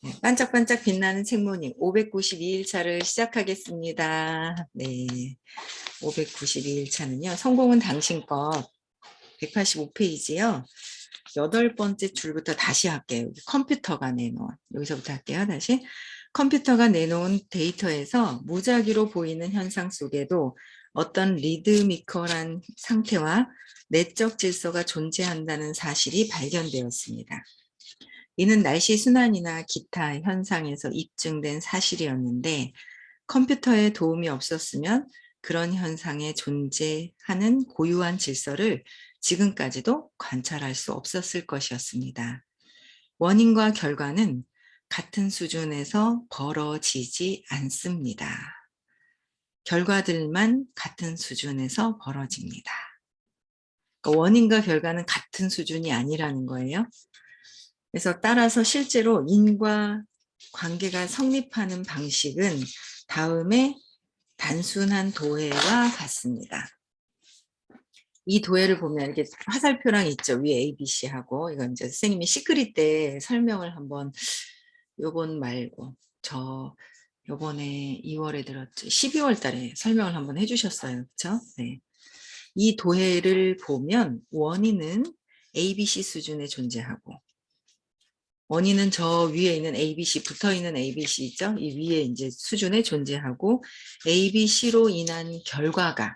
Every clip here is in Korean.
네, 반짝반짝 빛나는 책모닝 592일차를 시작하겠습니다. 네, 592일차는요. 성공은 당신 것 185페이지요. 8번째 줄부터 다시 할게요. 컴퓨터가 내놓은, 여기서부터 할게요. 다시. 컴퓨터가 내놓은 데이터에서 무작위로 보이는 현상 속에도 어떤 리드미컬한 상태와 내적 질서가 존재한다는 사실이 발견되었습니다. 이는 날씨 순환이나 기타 현상에서 입증된 사실이었는데 컴퓨터의 도움이 없었으면 그런 현상에 존재하는 고유한 질서를 지금까지도 관찰할 수 없었을 것이었습니다. 원인과 결과는 같은 수준에서 벌어지지 않습니다. 결과들만 같은 수준에서 벌어집니다. 그러니까 원인과 결과는 같은 수준이 아니라는 거예요. 그래서 따라서 실제로 인과 관계가 성립하는 방식은 다음에 단순한 도해와 같습니다. 이 도해를 보면 이렇게 화살표랑 있죠. 위에 A, B, C하고. 이건 이제 선생님이 시크릿 때 설명을 한번, 요번 말고, 요번에 2월에 들었죠. 12월 달에 설명을 한번 해주셨어요. 그쵸? 네. 이 도해를 보면 원인은 A, B, C 수준에 존재하고, 원인은 저 위에 있는 ABC, 붙어 있는 ABC 있죠? 이 위에 이제 수준에 존재하고, ABC로 인한 결과가,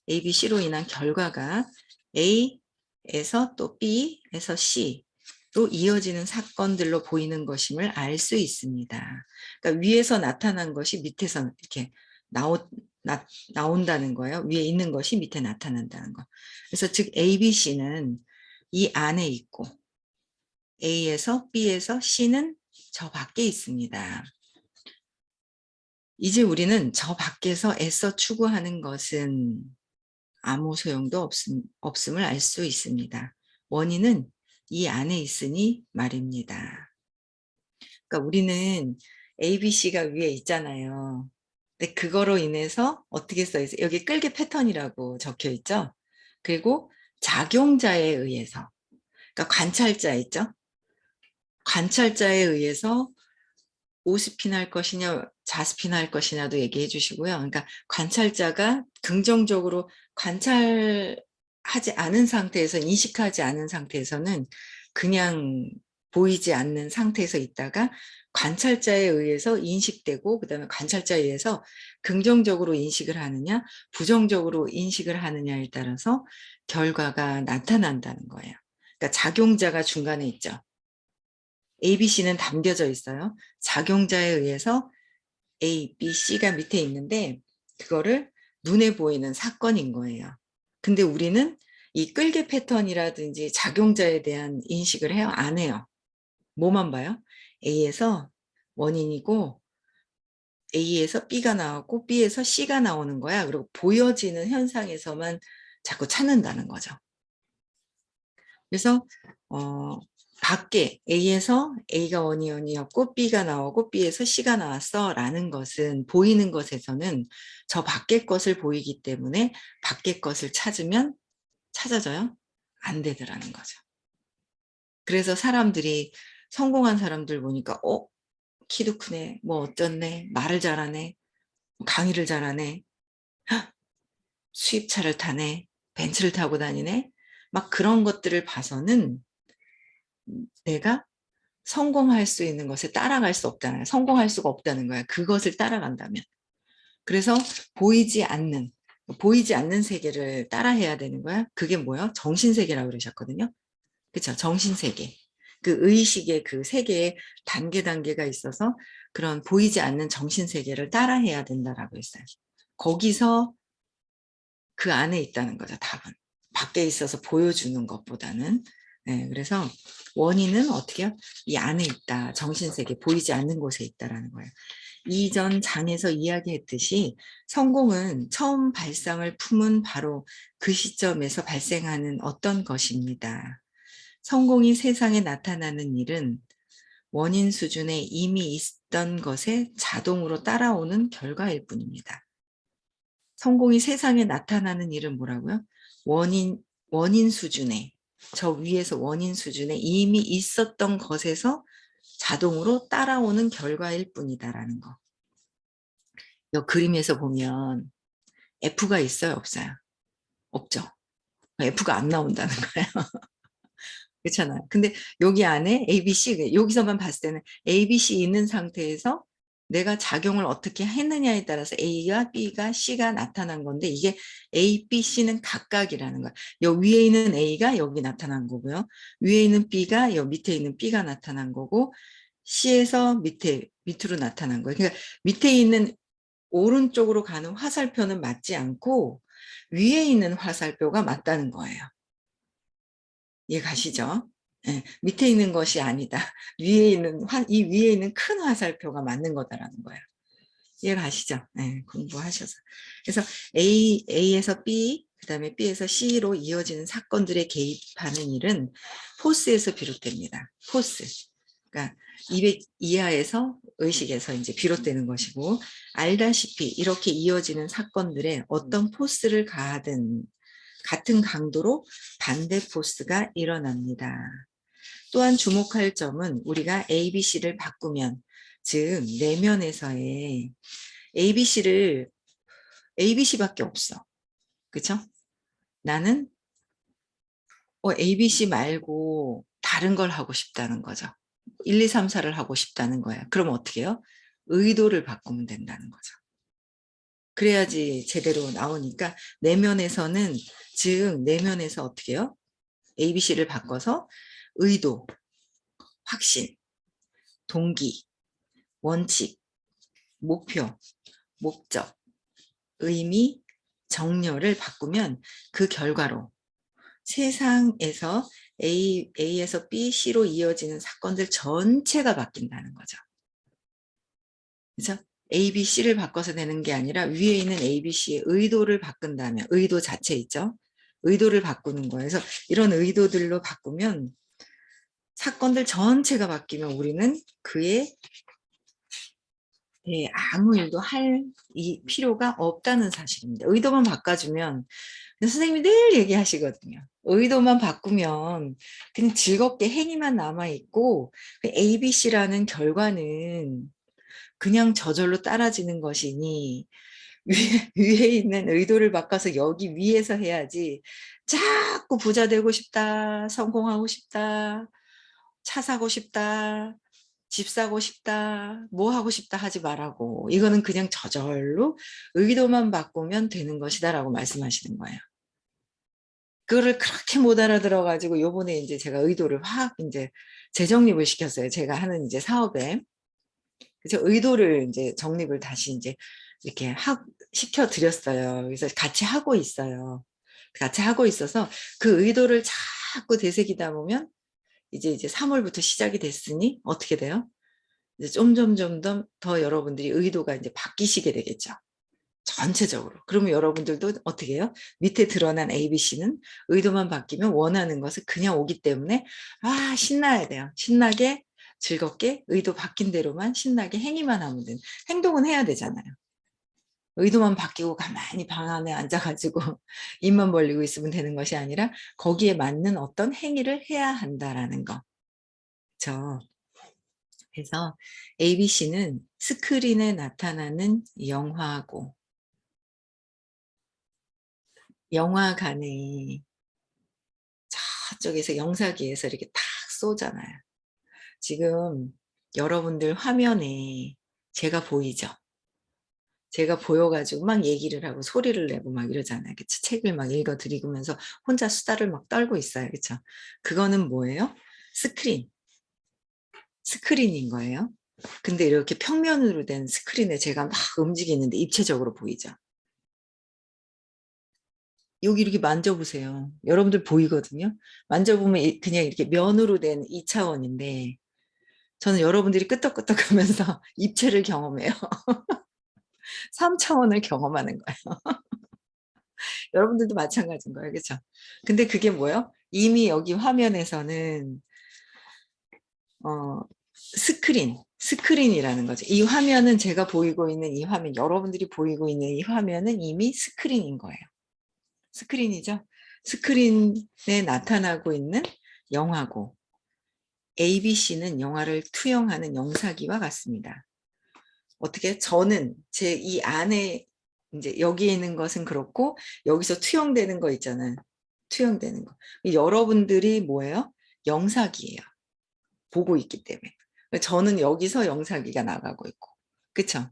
ABC로 인한 결과가 A에서 또 B에서 C로 이어지는 사건들로 보이는 것임을 알 수 있습니다. 그러니까 위에서 나타난 것이 밑에서 이렇게 나온다는 거예요. 위에 있는 것이 밑에 나타난다는 거. 그래서 즉 ABC는 이 안에 있고, A에서 B에서 C는 저 밖에 있습니다. 이제 우리는 저 밖에서 애써 추구하는 것은 아무 소용도 없음을 알 수 있습니다. 원인은 이 안에 있으니 말입니다. 그러니까 우리는 A, B, C가 위에 있잖아요. 근데 그거로 인해서 어떻게 써 있어요? 여기 끌기 패턴이라고 적혀 있죠? 그리고 작용자에 의해서, 그러니까 관찰자 있죠? 관찰자에 의해서 오스핀할 것이냐 자스핀할 것이냐도 얘기해 주시고요. 그러니까 관찰자가 긍정적으로 관찰하지 않은 상태에서, 인식하지 않은 상태에서는 그냥 보이지 않는 상태에서 있다가 관찰자에 의해서 인식되고, 그다음에 관찰자에 의해서 긍정적으로 인식을 하느냐 부정적으로 인식을 하느냐에 따라서 결과가 나타난다는 거예요. 그러니까 작용자가 중간에 있죠. ABC는 담겨져 있어요. 작용자에 의해서 A, B, C가 밑에 있는데 그거를 눈에 보이는 사건인 거예요. 근데 우리는 이 끌개 패턴이라든지 작용자에 대한 인식을 해요? 안 해요. 뭐만 봐요? A에서 원인이고 A에서 B가 나왔고 B에서 C가 나오는 거야. 그리고 보여지는 현상에서만 자꾸 찾는다는 거죠. 그래서 밖에 A에서 A가 원인이었고 B가 나오고 B에서 C가 나왔어 라는 것은, 보이는 것에서는 저 밖의 것을 보이기 때문에 밖의 것을 찾으면 찾아져요? 안 되더라는 거죠. 그래서 사람들이, 성공한 사람들 보니까 키도 크네, 뭐 어쩌네, 말을 잘하네, 강의를 잘하네, 수입차를 타네, 벤츠를 타고 다니네, 막 그런 것들을 봐서는 내가 성공할 수 있는 것에 따라갈 수 없잖아요. 성공할 수가 없다는 거야. 그것을 따라간다면. 그래서 보이지 않는 세계를 따라해야 되는 거야. 그게 뭐야? 정신세계라고 그러셨거든요. 그렇죠? 정신세계. 그 의식의 그 세계에 단계가 있어서 그런 보이지 않는 정신세계를 따라해야 된다라고 했어요. 거기서 그 안에 있다는 거죠, 답은. 밖에 있어서 보여주는 것보다는. 네, 그래서 원인은 어떻게 해요? 이 안에 있다. 정신세계, 보이지 않는 곳에 있다라는 거예요. 이전 장에서 이야기했듯이 성공은 처음 발상을 품은 바로 그 시점에서 발생하는 어떤 것입니다. 성공이 세상에 나타나는 일은 원인 수준에 이미 있던 것에 자동으로 따라오는 결과일 뿐입니다. 성공이 세상에 나타나는 일은 뭐라고요? 원인 수준에, 저 위에서 원인 수준에 이미 있었던 것에서 자동으로 따라오는 결과일 뿐이다라는 거. 이 그림에서 보면 F가 있어요, 없어요? 없죠. F가 안 나온다는 거예요. 그렇잖아요. 근데 여기 안에 A, B, C, 여기서만 봤을 때는 A, B, C 있는 상태에서 내가 작용을 어떻게 했느냐에 따라서 A가 B가 C가 나타난 건데, 이게 A, B, C는 각각이라는 거야. 여기 위에 있는 A가 여기 나타난 거고요. 위에 있는 B가 여기 밑에 있는 B가 나타난 거고, C에서 밑으로 나타난 거예요. 그러니까 밑에 있는 오른쪽으로 가는 화살표는 맞지 않고 위에 있는 화살표가 맞다는 거예요. 이해 가시죠? 예, 밑에 있는 것이 아니다. 위에 있는 이 위에 있는 큰 화살표가 맞는 거다라는 거예요. 이해 가시죠? 예, 공부하셔서. 그래서 A에서 B, 그다음에 B에서 C로 이어지는 사건들에 개입하는 일은 포스에서 비롯됩니다. 포스. 그러니까 200 이하에서 의식에서 이제 비롯되는 것이고, 알다시피 이렇게 이어지는 사건들에 어떤 포스를 가하든 같은 강도로 반대 포스가 일어납니다. 또한 주목할 점은 우리가 ABC를 바꾸면, 즉 내면에서의 ABC밖에 없어. 그렇죠? 나는 ABC 말고 다른 걸 하고 싶다는 거죠. 1, 2, 3, 4를 하고 싶다는 거야. 그럼 어떻게 해요? 의도를 바꾸면 된다는 거죠. 그래야지 제대로 나오니까 내면에서는, 즉 내면에서 어떻게 해요? ABC를 바꿔서 의도, 확신, 동기, 원칙, 목표, 목적, 의미, 정렬을 바꾸면 그 결과로 세상에서 A에서 B, C로 이어지는 사건들 전체가 바뀐다는 거죠. 그렇죠? A, B, C를 바꿔서 되는 게 아니라 위에 있는 A, B, C의 의도를 바꾼다면, 의도 자체 있죠? 의도를 바꾸는 거예요. 그래서 이런 의도들로 바꾸면 사건들 전체가 바뀌면 우리는 그의 아무 일도 할 필요가 없다는 사실입니다. 의도만 바꿔주면, 선생님이 늘 얘기하시거든요. 의도만 바꾸면 그냥 즐겁게 행위만 남아있고 ABC라는 결과는 그냥 저절로 따라지는 것이니 위에 있는 의도를 바꿔서 여기 위에서 해야지, 자꾸 부자 되고 싶다, 성공하고 싶다, 차 사고 싶다, 집 사고 싶다, 뭐 하고 싶다 하지 말라고. 이거는 그냥 저절로 의도만 바꾸면 되는 것이다라고 말씀하시는 거예요. 그거를 그렇게 못 알아들어가지고 요번에 이제 제가 의도를 확 이제 재정립을 시켰어요. 제가 하는 이제 사업에. 그래서 의도를 이제 정립을 다시 이제 이렇게 시켜드렸어요. 그래서 같이 하고 있어요. 같이 하고 있어서 그 의도를 자꾸 되새기다 보면 이제 3월부터 시작이 됐으니 어떻게 돼요? 이제 점점 더 여러분들이 의도가 이제 바뀌시게 되겠죠. 전체적으로. 그러면 여러분들도 어떻게 해요? 밑에 드러난 ABC는 의도만 바뀌면 원하는 것을 그냥 오기 때문에 신나야 돼요. 신나게 즐겁게 의도 바뀐 대로만 신나게 행위만 하면 되는, 행동은 해야 되잖아요. 의도만 바뀌고 가만히 방 안에 앉아가지고 입만 벌리고 있으면 되는 것이 아니라 거기에 맞는 어떤 행위를 해야 한다라는 거. 그렇죠? 그래서 ABC는 스크린에 나타나는 영화고, 영화관에 저쪽에서 영사기에서 이렇게 탁 쏘잖아요. 지금 여러분들 화면에 제가 보이죠? 제가 보여가지고 막 얘기를 하고 소리를 내고 막 이러잖아요. 그쵸? 책을 막 읽어드리면서 혼자 수다를 막 떨고 있어요. 그쵸? 그거는 뭐예요? 스크린인 거예요. 근데 이렇게 평면으로 된 스크린에 제가 막 움직이는데 입체적으로 보이죠? 여기 이렇게 만져보세요. 여러분들 보이거든요. 만져보면 그냥 이렇게 면으로 된 2차원인데 저는 여러분들이 끄떡끄떡하면서 입체를 경험해요. 3차원을 경험하는 거예요. 여러분들도 마찬가지인 거예요. 그렇죠? 근데 그게 뭐예요? 이미 여기 화면에서는 스크린이라는 거죠. 이 화면은 제가 보이고 있는 이 화면, 여러분들이 보이고 있는 이 화면은 이미 스크린인 거예요. 스크린이죠. 스크린에 나타나고 있는 영화고, ABC는 영화를 투영하는 영사기와 같습니다. 어떻게 저는 제 이 안에 이제 여기에 있는 것은 그렇고 여기서 투영되는 거 있잖아요. 투영되는 거. 여러분들이 뭐예요? 영사기예요. 보고 있기 때문에. 저는 여기서 영사기가 나가고 있고. 그쵸?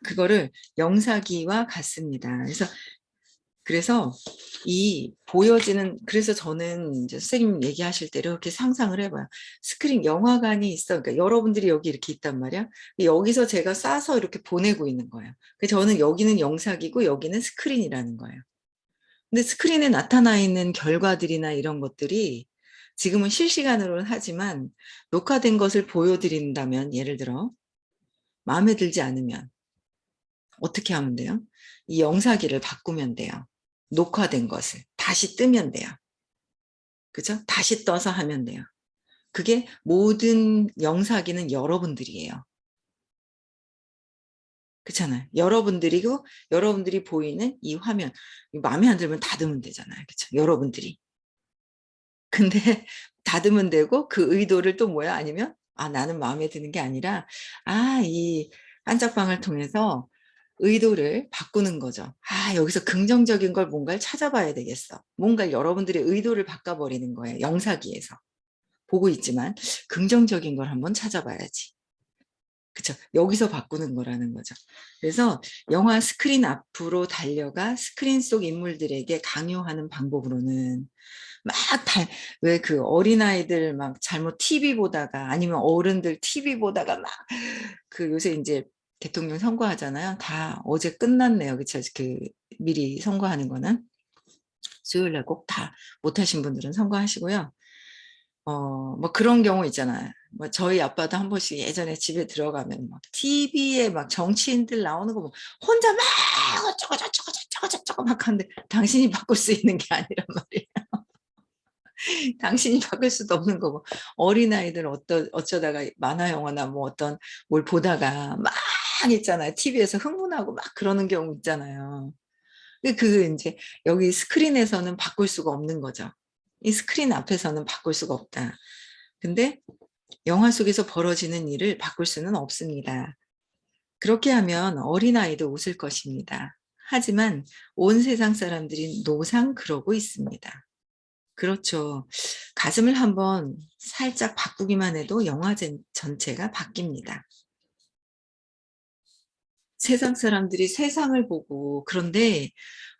그거를 영사기와 같습니다. 그래서 이 보여지는, 그래서 저는 이제 선생님 얘기하실 때 이렇게 상상을 해봐요. 스크린 영화관이 있어. 그러니까 여러분들이 여기 이렇게 있단 말이야. 여기서 제가 쏴서 이렇게 보내고 있는 거예요. 그래서 저는 여기는 영상이고 여기는 스크린이라는 거예요. 근데 스크린에 나타나 있는 결과들이나 이런 것들이 지금은 실시간으로 하지만 녹화된 것을 보여드린다면, 예를 들어 마음에 들지 않으면 어떻게 하면 돼요? 이 영사기를 바꾸면 돼요. 녹화된 것을 다시 뜨면 돼요. 그죠? 다시 떠서 하면 돼요. 그게 모든 영사기는 여러분들이에요. 그렇잖아요. 여러분들이고 여러분들이 보이는 이 화면, 마음에 안 들면 닫으면 되잖아요. 그렇죠? 여러분들이. 근데 닫으면 되고 그 의도를 또 뭐야? 아니면 나는 마음에 드는 게 아니라 이 한짝방을 통해서 의도를 바꾸는 거죠. 여기서 긍정적인 걸 뭔가를 찾아봐야 되겠어. 뭔가 여러분들의 의도를 바꿔버리는 거예요. 영사기에서. 보고 있지만 긍정적인 걸 한번 찾아봐야지. 그쵸? 여기서 바꾸는 거라는 거죠. 그래서 영화 스크린 앞으로 달려가 스크린 속 인물들에게 강요하는 방법으로는 막 왜 그 어린아이들 막 잘못 TV 보다가 아니면 어른들 TV 보다가 막 그 요새 이제 대통령 선거하잖아요. 다 어제 끝났네요. 그쵸? 미리 선거하는 거는. 수요일 날 꼭 다 못하신 분들은 선거하시고요. 뭐 그런 경우 있잖아요. 뭐 저희 아빠도 한 번씩 예전에 집에 들어가면 막 TV에 막 정치인들 나오는 거 혼자 막 어쩌고 저쩌고 저쩌고 저쩌고 막 하는데 당신이 바꿀 수 있는 게 아니란 말이에요. 당신이 바꿀 수도 없는 거고 어린아이들 어쩌다가 만화 영화나 뭐 어떤 뭘 보다가 막 있잖아요. TV에서 흥분하고 막 그러는 경우 있잖아요. 근데 이제 여기 스크린에서는 바꿀 수가 없는 거죠. 이 스크린 앞에서는 바꿀 수가 없다. 근데 영화 속에서 벌어지는 일을 바꿀 수는 없습니다. 그렇게 하면 어린아이도 웃을 것입니다. 하지만 온 세상 사람들이 노상 그러고 있습니다. 그렇죠. 가슴을 한번 살짝 바꾸기만 해도 영화 전체가 바뀝니다. 세상 사람들이 세상을 보고, 그런데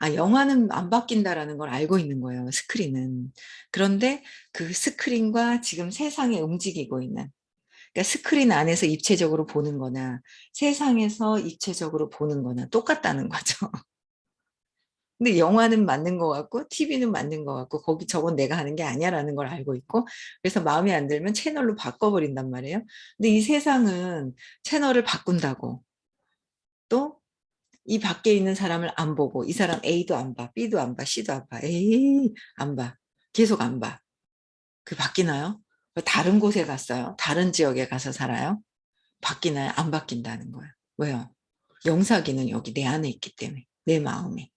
영화는 안 바뀐다라는 걸 알고 있는 거예요, 스크린은. 그런데 그 스크린과 지금 세상에 움직이고 있는, 그러니까 스크린 안에서 입체적으로 보는 거나 세상에서 입체적으로 보는 거나 똑같다는 거죠. 근데 영화는 맞는 것 같고 TV는 맞는 것 같고 거기 저건 내가 하는 게 아니야라는 걸 알고 있고, 그래서 마음에 안 들면 채널로 바꿔버린단 말이에요. 근데 이 세상은 채널을 바꾼다고 또 이 밖에 있는 사람을 안 보고, 이 사람 A도 안 봐, B도 안 봐, C도 안 봐, 에이 안 봐, 계속 안 봐. 그 바뀌나요? 다른 곳에 갔어요. 다른 지역에 가서 살아요. 바뀌나요? 안 바뀐다는 거예요. 왜요? 영사기는 여기 내 안에 있기 때문에, 내 마음에.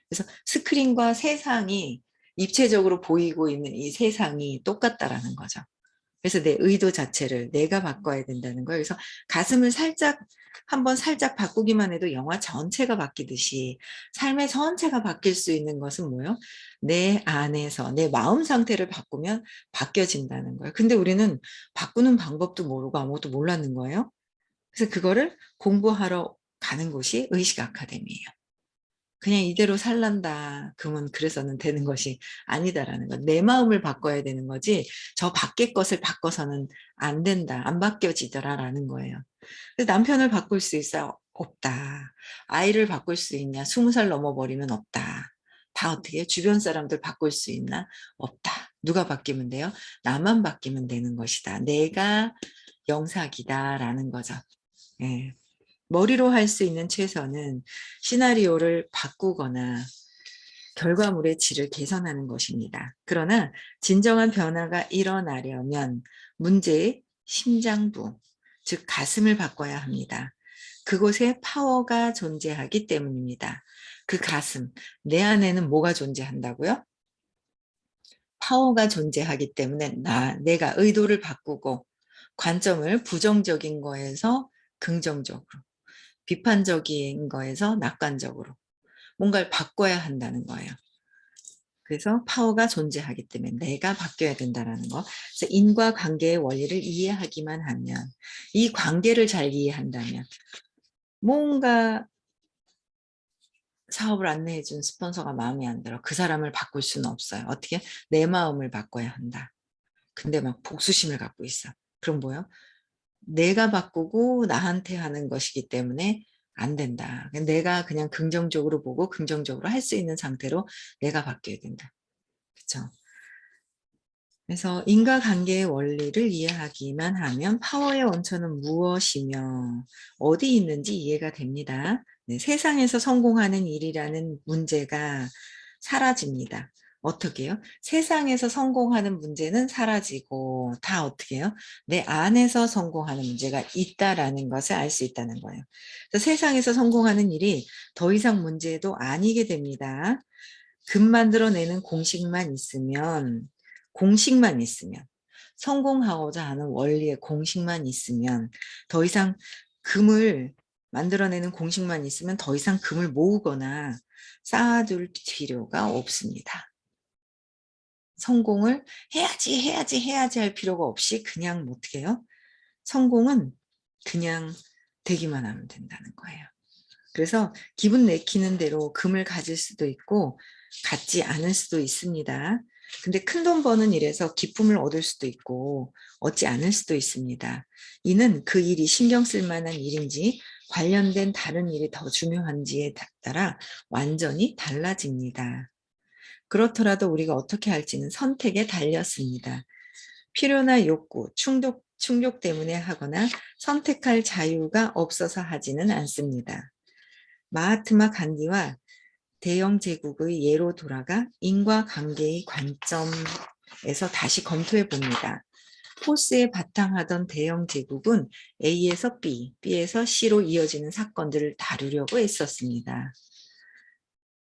그래서 스크린과 세상이 입체적으로 보이고 있는 이 세상이 똑같다라는 거죠. 그래서 내 의도 자체를 내가 바꿔야 된다는 거예요. 그래서 가슴을 한번 살짝 바꾸기만 해도 영화 전체가 바뀌듯이 삶의 전체가 바뀔 수 있는 것은 뭐예요? 내 안에서 내 마음 상태를 바꾸면 바뀌어진다는 거예요. 근데 우리는 바꾸는 방법도 모르고 아무것도 몰랐는 거예요. 그래서 그거를 공부하러 가는 곳이 의식 아카데미예요. 그냥 이대로 살란다. 그러면 그래서는 되는 것이 아니다라는 거. 내 마음을 바꿔야 되는 거지 저 밖의 것을 바꿔서는 안 된다. 안 바뀌어지더라라는 거예요. 그래서 남편을 바꿀 수 있어? 없다. 아이를 바꿀 수 있냐? 20살 넘어버리면 없다. 다 어떻게 주변 사람들 바꿀 수 있나? 없다. 누가 바뀌면 돼요? 나만 바뀌면 되는 것이다. 내가 영사기다라는 거죠. 예. 머리로 할 수 있는 최선은 시나리오를 바꾸거나 결과물의 질을 개선하는 것입니다. 그러나 진정한 변화가 일어나려면 문제의 심장부, 즉 가슴을 바꿔야 합니다. 그곳에 파워가 존재하기 때문입니다. 그 가슴, 내 안에는 뭐가 존재한다고요? 파워가 존재하기 때문에 내가 의도를 바꾸고 관점을 부정적인 거에서 긍정적으로, 비판적인 거에서 낙관적으로 뭔가를 바꿔야 한다는 거예요. 그래서 파워가 존재하기 때문에 내가 바뀌어야 된다는 거. 그래서 인과관계의 원리를 이해하기만 하면, 이 관계를 잘 이해한다면, 뭔가 사업을 안내해 준 스폰서가 마음에 안 들어. 그 사람을 바꿀 수는 없어요. 어떻게? 내 마음을 바꿔야 한다. 근데 막 복수심을 갖고 있어. 그럼 뭐예요? 내가 바꾸고 나한테 하는 것이기 때문에 안 된다. 내가 그냥 긍정적으로 보고 긍정적으로 할 수 있는 상태로 내가 바뀌어야 된다. 그렇죠? 그래서 인과관계의 원리를 이해하기만 하면 파워의 원천은 무엇이며 어디 있는지 이해가 됩니다. 네, 세상에서 성공하는 일이라는 문제가 사라집니다. 어떻게 해요? 세상에서 성공하는 문제는 사라지고 다 어떻게 해요? 내 안에서 성공하는 문제가 있다라는 것을 알 수 있다는 거예요. 그래서 세상에서 성공하는 일이 더 이상 문제도 아니게 됩니다. 금 만들어내는 공식만 있으면 성공하고자 하는 원리의 공식만 있으면 더 이상 금을 만들어내는 공식만 있으면 더 이상 금을 모으거나 쌓아둘 필요가 없습니다. 성공을 해야지 할 필요가 없이 그냥 어떻게 해요? 성공은 그냥 되기만 하면 된다는 거예요. 그래서 기분 내키는 대로 금을 가질 수도 있고 갖지 않을 수도 있습니다. 근데 큰돈 버는 일에서 기쁨을 얻을 수도 있고 얻지 않을 수도 있습니다. 이는 그 일이 신경 쓸 만한 일인지 관련된 다른 일이 더 중요한지에 따라 완전히 달라집니다. 그렇더라도 우리가 어떻게 할지는 선택에 달렸습니다. 필요나 욕구, 충격 때문에 하거나 선택할 자유가 없어서 하지는 않습니다. 마하트마 간디와 대영 제국의 예로 돌아가 인과관계의 관점에서 다시 검토해 봅니다. 포스에 바탕하던 대영 제국은 A에서 B, B에서 C로 이어지는 사건들을 다루려고 했었습니다.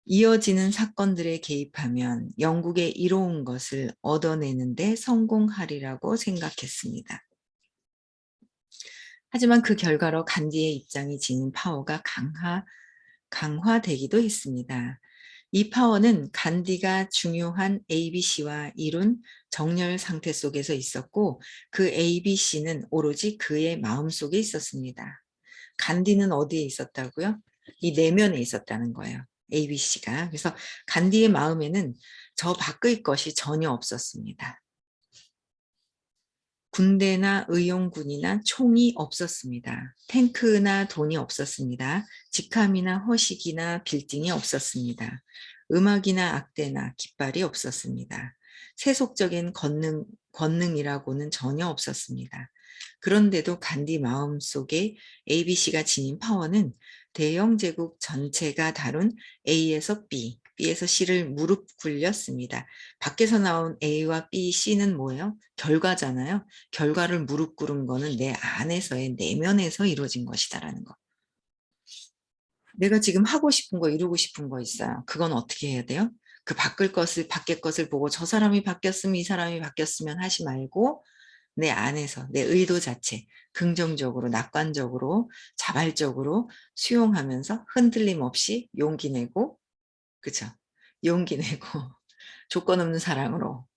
이어지는 사건들에 개입하면 영국의 이로운 것을 얻어내는데 성공하리라고 생각했습니다. 하지만 그 결과로 간디의 입장이 지닌 파워가 강화되기도 했습니다. 이 파워는 간디가 중요한 ABC와 이룬 정렬 상태 속에서 있었고 그 ABC는 오로지 그의 마음속에 있었습니다. 간디는 어디에 있었다고요? 이 내면에 있었다는 거예요. ABC가. 그래서 간디의 마음에는 저 밖의 것이 전혀 없었습니다. 군대나 의용군이나 총이 없었습니다. 탱크나 돈이 없었습니다. 직함이나 허식이나 빌딩이 없었습니다. 음악이나 악대나 깃발이 없었습니다. 세속적인 권능이라고는 전혀 없었습니다. 그런데도 간디 마음속에 ABC가 지닌 파워는 대영 제국 전체가 다룬 A에서 B, B에서 C를 무릎 꿇렸습니다. 밖에서 나온 A와 B, C는 뭐예요? 결과잖아요. 결과를 무릎 꿇은 거는 내 안에서의 내면에서 이루어진 것이다라는 거. 내가 지금 하고 싶은 거, 이루고 싶은 거 있어요. 그건 어떻게 해야 돼요? 그 밖의 것을 보고 저 사람이 바뀌었으면 이 사람이 바뀌었으면 하지 말고 내 안에서 내 의도 자체 긍정적으로 낙관적으로 자발적으로 수용하면서 흔들림 없이 용기 내고 그죠? 용기 내고 조건 없는 사랑으로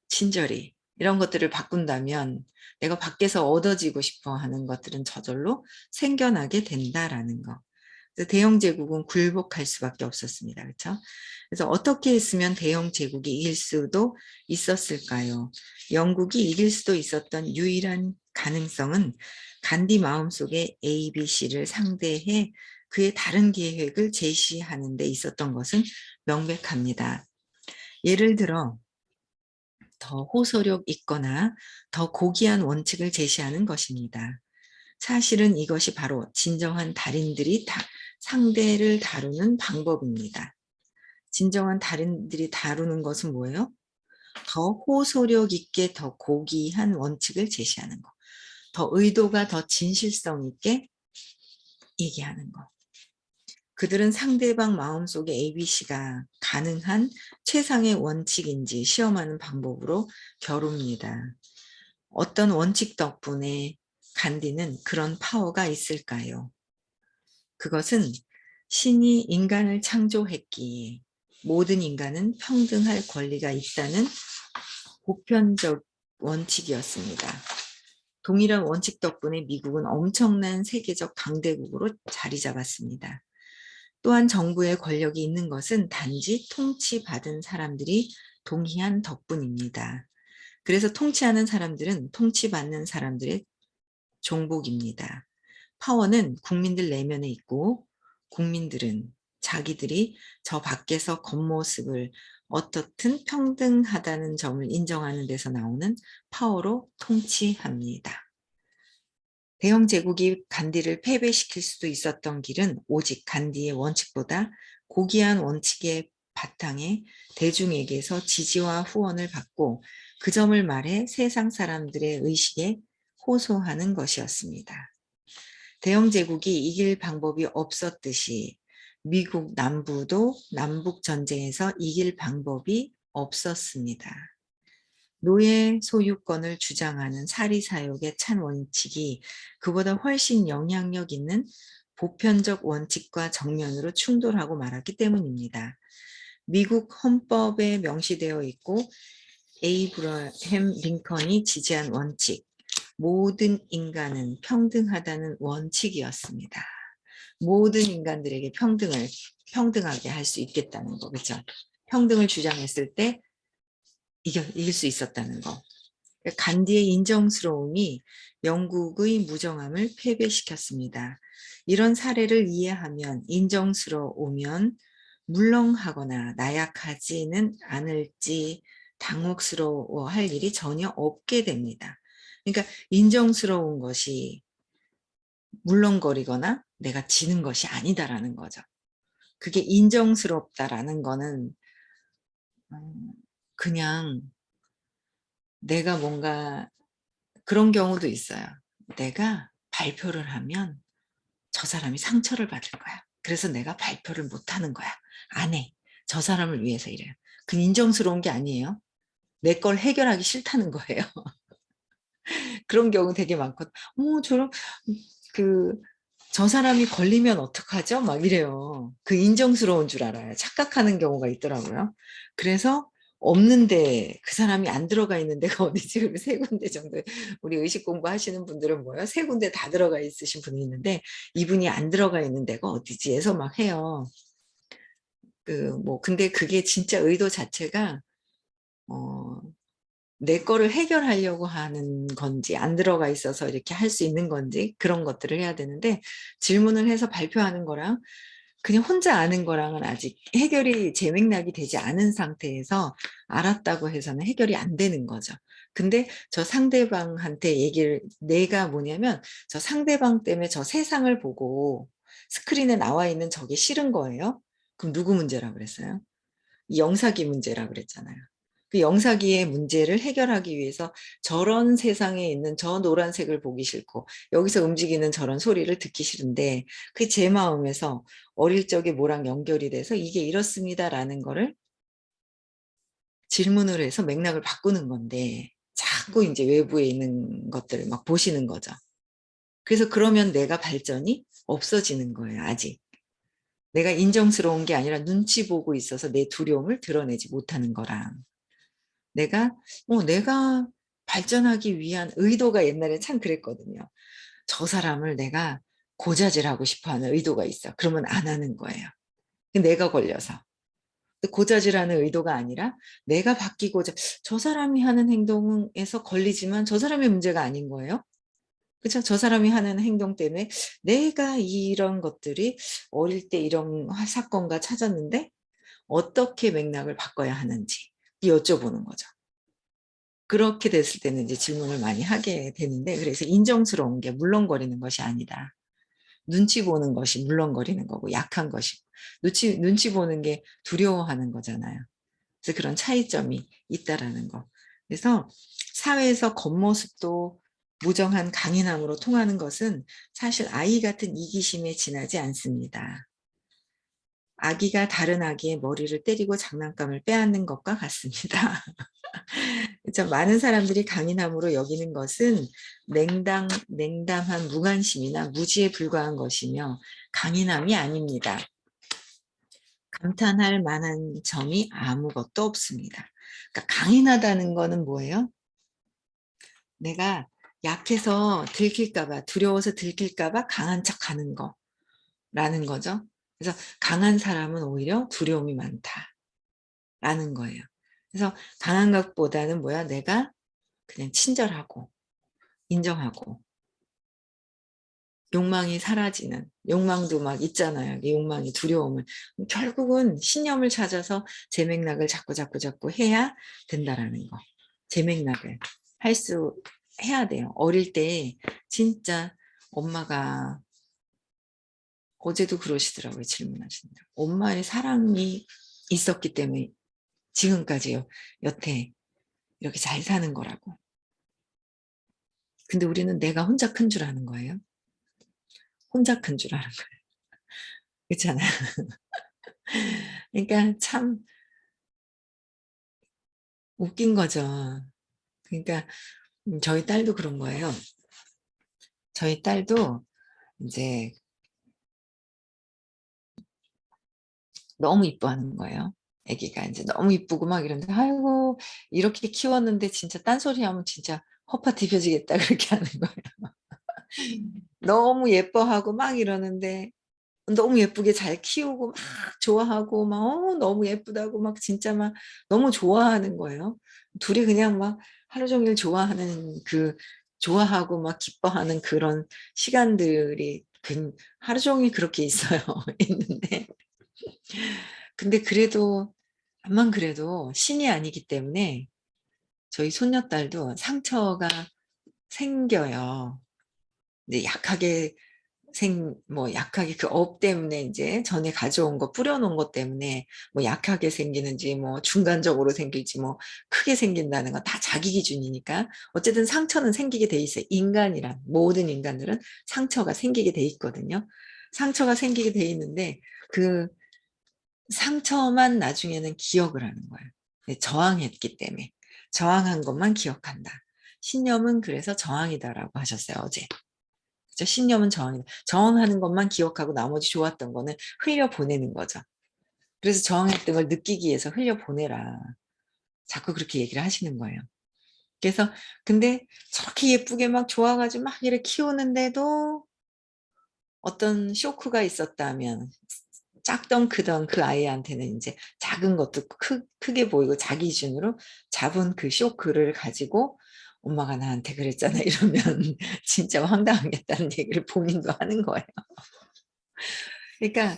친절히 이런 것들을 바꾼다면 내가 밖에서 얻어지고 싶어 하는 것들은 저절로 생겨나게 된다라는 거. 그래서 대영 제국은 굴복할 수밖에 없었습니다. 그렇죠? 그래서 어떻게 했으면 대영 제국이 이길 수도 있었을까요? 영국이 이길 수도 있었던 유일한 가능성은 간디 마음속에 ABC를 상대해 그의 다른 계획을 제시하는 데 있었던 것은 명백합니다. 예를 들어 더 호소력 있거나 더 고귀한 원칙을 제시하는 것입니다. 사실은 이것이 바로 진정한 달인들이 상대를 다루는 방법입니다. 진정한 달인들이 다루는 것은 뭐예요? 더 호소력 있게 더 고귀한 원칙을 제시하는 것. 더 의도가 더 진실성 있게 얘기하는 것. 그들은 상대방 마음속의 ABC가 가능한 최상의 원칙인지 시험하는 방법으로 겨룹니다. 어떤 원칙 덕분에 간디는 그런 파워가 있을까요? 그것은 신이 인간을 창조했기에 모든 인간은 평등할 권리가 있다는 보편적 원칙이었습니다. 동일한 원칙 덕분에 미국은 엄청난 세계적 강대국으로 자리 잡았습니다. 또한 정부의 권력이 있는 것은 단지 통치받은 사람들이 동의한 덕분입니다. 그래서 통치하는 사람들은 통치받는 사람들의 종복입니다. 파워는 국민들 내면에 있고 국민들은 자기들이 저 밖에서 겉모습을 어떻든 평등하다는 점을 인정하는 데서 나오는 파워로 통치합니다. 대영 제국이 간디를 패배시킬 수도 있었던 길은 오직 간디의 원칙보다 고귀한 원칙의 바탕에 대중에게서 지지와 후원을 받고 그 점을 말해 세상 사람들의 의식에 호소하는 것이었습니다. 대영 제국이 이길 방법이 없었듯이 미국 남부도 남북 전쟁에서 이길 방법이 없었습니다. 노예 소유권을 주장하는 사리사욕의 찬 원칙이 그보다 훨씬 영향력 있는 보편적 원칙과 정면으로 충돌하고 말았기 때문입니다. 미국 헌법에 명시되어 있고 에이브러햄 링컨이 지지한 원칙, 모든 인간은 평등하다는 원칙이었습니다. 모든 인간들에게 평등하게 할 수 있겠다는 거, 그렇죠? 평등을 주장했을 때 이길 수 있었다는 거. 간디의 인정스러움이 영국의 무정함을 패배시켰습니다. 이런 사례를 이해하면 인정스러우면 물렁하거나 나약하지는 않을지 당혹스러워할 일이 전혀 없게 됩니다. 그러니까 인정스러운 것이 물렁거리거나 내가 지는 것이 아니다라는 거죠. 그게 인정스럽다라는 거는 그냥 내가 뭔가 그런 경우도 있어요. 내가 발표를 하면 저 사람이 상처를 받을 거야. 그래서 내가 발표를 못 하는 거야. 안 해. 저 사람을 위해서 이래요. 그건 인정스러운 게 아니에요. 내 걸 해결하기 싫다는 거예요. 그런 경우 되게 많거든. 저런 저 사람이 걸리면 어떡하죠? 막 이래요. 그 인정스러운 줄 알아요. 착각하는 경우가 있더라고요. 그래서 없는데 그 사람이 안 들어가 있는 데가 어디지? 그리고 세 군데 정도 우리 의식 공부하시는 분들은 뭐예요? 세 군데 다 들어가 있으신 분이 있는데 이분이 안 들어가 있는 데가 어디지? 해서 막 해요. 근데 그게 진짜 의도 자체가 내 거를 해결하려고 하는 건지 안 들어가 있어서 이렇게 할 수 있는 건지 그런 것들을 해야 되는데 질문을 해서 발표하는 거랑 그냥 혼자 아는 거랑은 아직 해결이 제 맥락이 되지 않은 상태에서 알았다고 해서는 해결이 안 되는 거죠. 근데 저 상대방한테 내가 뭐냐면 저 상대방 때문에 저 세상을 보고 스크린에 나와 있는 저게 싫은 거예요. 그럼 누구 문제라고 그랬어요? 영사기 문제라고 그랬잖아요. 그 영사기의 문제를 해결하기 위해서 저런 세상에 있는 저 노란색을 보기 싫고 여기서 움직이는 저런 소리를 듣기 싫은데 그 제 마음에서 어릴 적에 뭐랑 연결이 돼서 이게 이렇습니다라는 거를 질문을 해서 맥락을 바꾸는 건데 자꾸 이제 외부에 있는 것들을 막 보시는 거죠. 그래서 그러면 내가 발전이 없어지는 거예요, 아직. 내가 인정스러운 게 아니라 눈치 보고 있어서 내 두려움을 드러내지 못하는 거랑 내가 발전하기 위한 의도가 옛날에 참 그랬거든요. 저 사람을 내가 고자질하고 싶어 하는 의도가 있어. 그러면 안 하는 거예요. 내가 걸려서. 고자질하는 의도가 아니라 내가 바뀌고자 저 사람이 하는 행동에서 걸리지만 저 사람의 문제가 아닌 거예요. 그렇죠? 저 사람이 하는 행동 때문에 내가 이런 것들이 어릴 때 이런 사건과 찾았는데 어떻게 맥락을 바꿔야 하는지 여쭤보는 거죠. 그렇게 됐을 때는 이제 질문을 많이 하게 되는데 그래서 인정스러운 게 물렁거리는 것이 아니다. 눈치 보는 것이 물렁거리는 거고 약한 것이고 눈치 보는 게 두려워하는 거잖아요. 그래서 그런 차이점이 있다라는 거. 그래서 사회에서 겉모습도 무정한 강인함으로 통하는 것은 사실 아이 같은 이기심에 지나지 않습니다. 아기가 다른 아기의 머리를 때리고 장난감을 빼앗는 것과 같습니다. 그쵸. 많은 사람들이 강인함으로 여기는 것은 냉담한 무관심이나 무지에 불과한 것이며 강인함이 아닙니다. 감탄할 만한 점이 아무것도 없습니다. 그러니까 강인하다는 거는 뭐예요? 내가 약해서 들킬까 봐, 두려워서 들킬까 봐 강한 척하는 거라는 거죠. 그래서 강한 사람은 오히려 두려움이 많다라는 거예요. 그래서 강한 것보다는 뭐야? 내가 그냥 친절하고 인정하고 욕망이 사라지는, 욕망도 막 있잖아요. 욕망이 두려움을. 결국은 신념을 찾아서 제 맥락을 자꾸 해야 된다라는 거. 제 맥락을 해야 돼요. 어릴 때 진짜 엄마가 어제도 그러시더라고요. 질문하신다. 엄마의 사랑이 있었기 때문에 지금까지 여태 이렇게 잘 사는 거라고. 근데 우리는 내가 혼자 큰 줄 아는 거예요. 혼자 큰 줄 아는 거예요. 그렇잖아요. 그러니까 참 웃긴 거죠. 그러니까 저희 딸도 그런 거예요. 저희 딸도 이제 너무 이뻐하는 거예요. 아기가 이제 너무 이쁘고 막 이러는데 "아이고 이렇게 키웠는데 진짜 딴소리하면 진짜 허파 뒤집어지겠다." 그렇게 하는 거예요. 너무 예뻐하고 막 이러는데 너무 예쁘게 잘 키우고 막 좋아하고 막 너무 예쁘다고 막 진짜 막 너무 좋아하는 거예요. 둘이 그냥 막 하루 종일 좋아하고 막 기뻐하는 그런 시간들이 하루 종일 그렇게 있어요. 있는데 근데 그래도 암만 그래도 신이 아니기 때문에 저희 손녀딸도 상처가 생겨요. 근데 약하게 그 업 때문에 인제 전에 가져온 거 뿌려 놓은 것 때문에 뭐 약하게 생기는지 뭐 중간적으로 생길지 뭐 크게 생긴다는 건 다 자기 기준이니까 어쨌든 상처는 생기게 돼 있어요. 모든 인간들은 상처가 생기게 돼 있거든요. 상처가 생기게 돼 있는데 그 상처만 나중에는 기억을 하는 거예요. 네, 저항했기 때문에. 저항한 것만 기억한다. 신념은 그래서 저항이다라고 하셨어요, 어제. 그죠? 신념은 저항이다. 저항하는 것만 기억하고 나머지 좋았던 거는 흘려보내는 거죠. 그래서 저항했던 걸 느끼기 위해서 흘려보내라. 자꾸 그렇게 얘기를 하시는 거예요. 그래서 근데 저렇게 예쁘게 막 좋아 가지고 막 이렇게 키우는데도 어떤 쇼크가 있었다면 작던 크던 그 아이한테는 인제 작은 것도 크게 보이고 자기 기준으로 잡은 그 쇼크를 가지고 "엄마가 나한테 그랬잖아." 이러면 진짜 황당하겠다는 얘기를 본인도 하는 거예요. 그러니까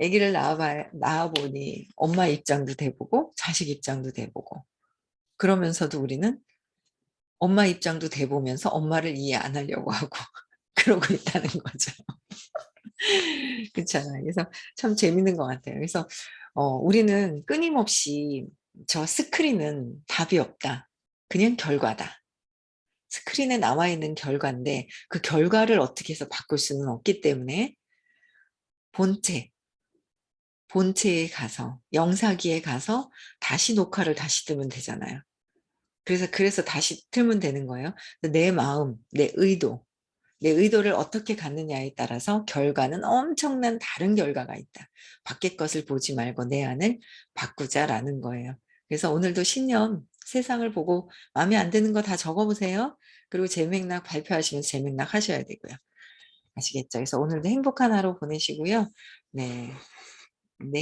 아기를 낳아 보니 엄마 입장도 돼 보고 자식 입장도 돼 보고 그러면서도 우리는 엄마 입장도 돼 보면서 엄마를 이해 안 하려고 하고 그러고 있다는 거죠. 그렇잖아요. 그래서 참 재밌는 것 같아요. 그래서 우리는 끊임없이 '저 스크린은 답이 없다. 그냥 결과다.' 스크린에 나와 있는 결과인데 그 결과를 어떻게 해서 바꿀 수는 없기 때문에 본체, 본체에 가서 영사기에 가서 다시 녹화를 다시 뜨면 되잖아요. 그래서 다시 틀면 되는 거예요. 내 마음, 내 의도를 어떻게 갖느냐에 따라서 결과는 엄청난 다른 결과가 있다. 밖의 것을 보지 말고 내 안을 바꾸자라는 거예요. 그래서 오늘도 신념, 세상을 보고 마음에 안 드는 거 다 적어 보세요. 그리고 제맥락 발표하시면서 제맥락 하셔야 되고요. 아시겠죠? 그래서 오늘도 행복한 하루 보내시고요. 네. 네.